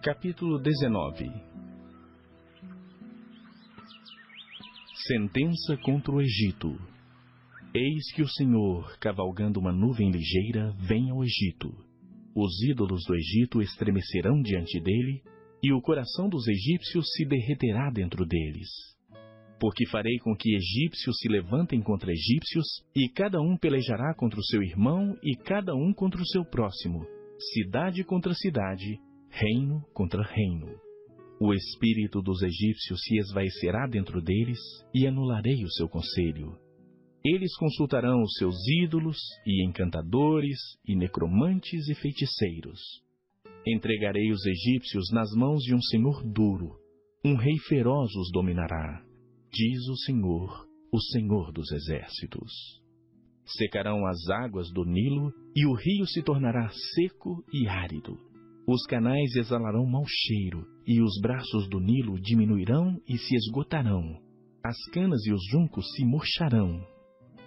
Capítulo 19. Sentença contra o Egito. Eis que o Senhor, cavalgando uma nuvem ligeira, vem ao Egito. Os ídolos do Egito estremecerão diante dele, e o coração dos egípcios se derreterá dentro deles. Porque farei com que egípcios se levantem contra egípcios, e cada um pelejará contra o seu irmão, e cada um contra o seu próximo, cidade contra cidade, reino contra reino. O espírito dos egípcios se esvaecerá dentro deles, e anularei o seu conselho. Eles consultarão os seus ídolos, e encantadores, e necromantes e feiticeiros. Entregarei os egípcios nas mãos de um senhor duro, um rei feroz os dominará, diz o Senhor dos exércitos. Secarão as águas do Nilo, e o rio se tornará seco e árido. Os canais exalarão mau cheiro, e os braços do Nilo diminuirão e se esgotarão. As canas e os juncos se murcharão.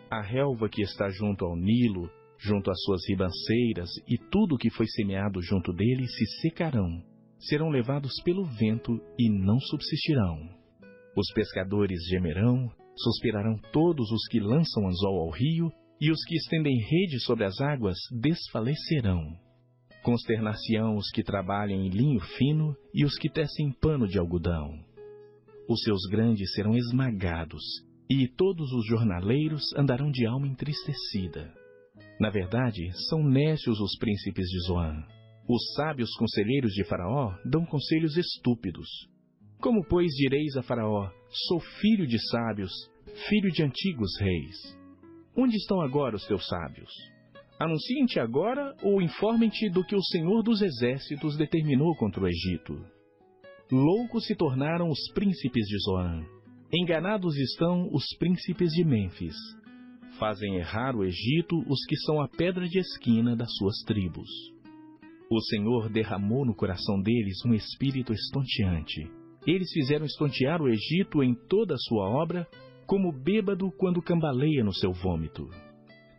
A relva que está junto ao Nilo, junto às suas ribanceiras, e tudo que foi semeado junto dele se secarão. Serão levados pelo vento e não subsistirão. Os pescadores gemerão, suspirarão todos os que lançam anzol ao rio, e os que estendem rede sobre as águas desfalecerão. Consternar-se-ão os que trabalham em linho fino e os que tecem pano de algodão. Os seus grandes serão esmagados, e todos os jornaleiros andarão de alma entristecida. Na verdade, são nécios os príncipes de Zoan. Os sábios conselheiros de Faraó dão conselhos estúpidos. Como, pois, direis a Faraó: sou filho de sábios, filho de antigos reis? Onde estão agora os teus sábios? Anunciem-te agora ou informem-te do que o Senhor dos exércitos determinou contra o Egito. Loucos se tornaram os príncipes de Zoan. Enganados estão os príncipes de Mênfis. Fazem errar o Egito os que são a pedra de esquina das suas tribos. O Senhor derramou no coração deles um espírito estonteante. Eles fizeram estontear o Egito em toda a sua obra, como bêbado quando cambaleia no seu vômito.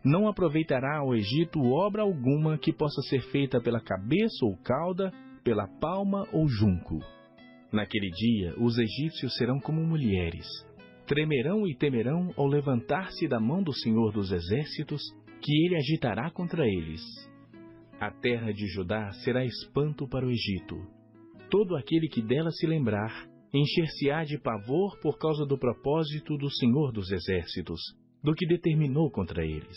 Não aproveitará ao Egito obra alguma que possa ser feita pela cabeça ou cauda, pela palma ou junco. Naquele dia, os egípcios serão como mulheres. Tremerão e temerão ao levantar-se da mão do Senhor dos exércitos, que ele agitará contra eles. A terra de Judá será espanto para o Egito. Todo aquele que dela se lembrar, encher-se-á de pavor por causa do propósito do Senhor dos exércitos, do que determinou contra eles.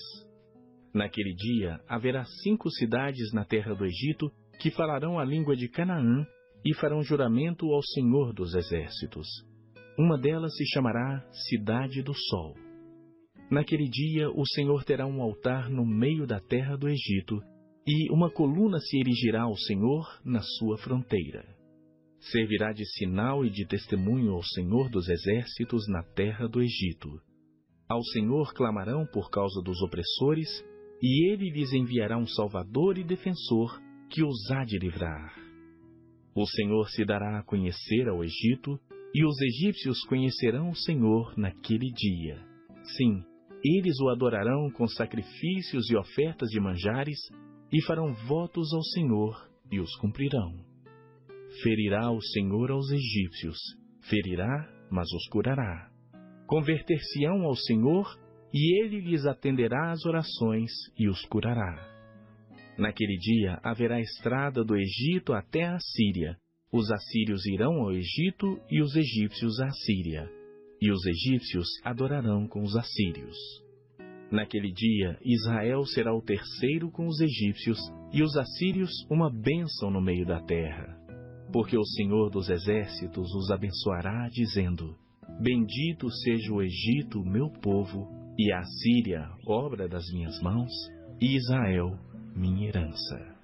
Naquele dia haverá 5 cidades na terra do Egito que falarão a língua de Canaã e farão juramento ao Senhor dos exércitos. Uma delas se chamará Cidade do Sol. Naquele dia o Senhor terá um altar no meio da terra do Egito, e uma coluna se erigirá ao Senhor na sua fronteira. Servirá de sinal e de testemunho ao Senhor dos exércitos na terra do Egito. Ao Senhor clamarão por causa dos opressores, e ele lhes enviará um salvador e defensor que os há de livrar. O Senhor se dará a conhecer ao Egito, e os egípcios conhecerão o Senhor naquele dia. Sim, eles o adorarão com sacrifícios e ofertas de manjares, e farão votos ao Senhor e os cumprirão. Ferirá o Senhor aos egípcios, ferirá, mas os curará. Converter-se-ão ao Senhor, e ele lhes atenderá às orações e os curará. Naquele dia haverá estrada do Egito até a Síria. Os assírios irão ao Egito e os egípcios à Síria. E os egípcios adorarão com os assírios. Naquele dia Israel será o terceiro com os egípcios e os assírios uma bênção no meio da terra. Porque o Senhor dos exércitos os abençoará, dizendo: bendito seja o Egito, meu povo, e a Síria, obra das minhas mãos, e Israel, minha herança.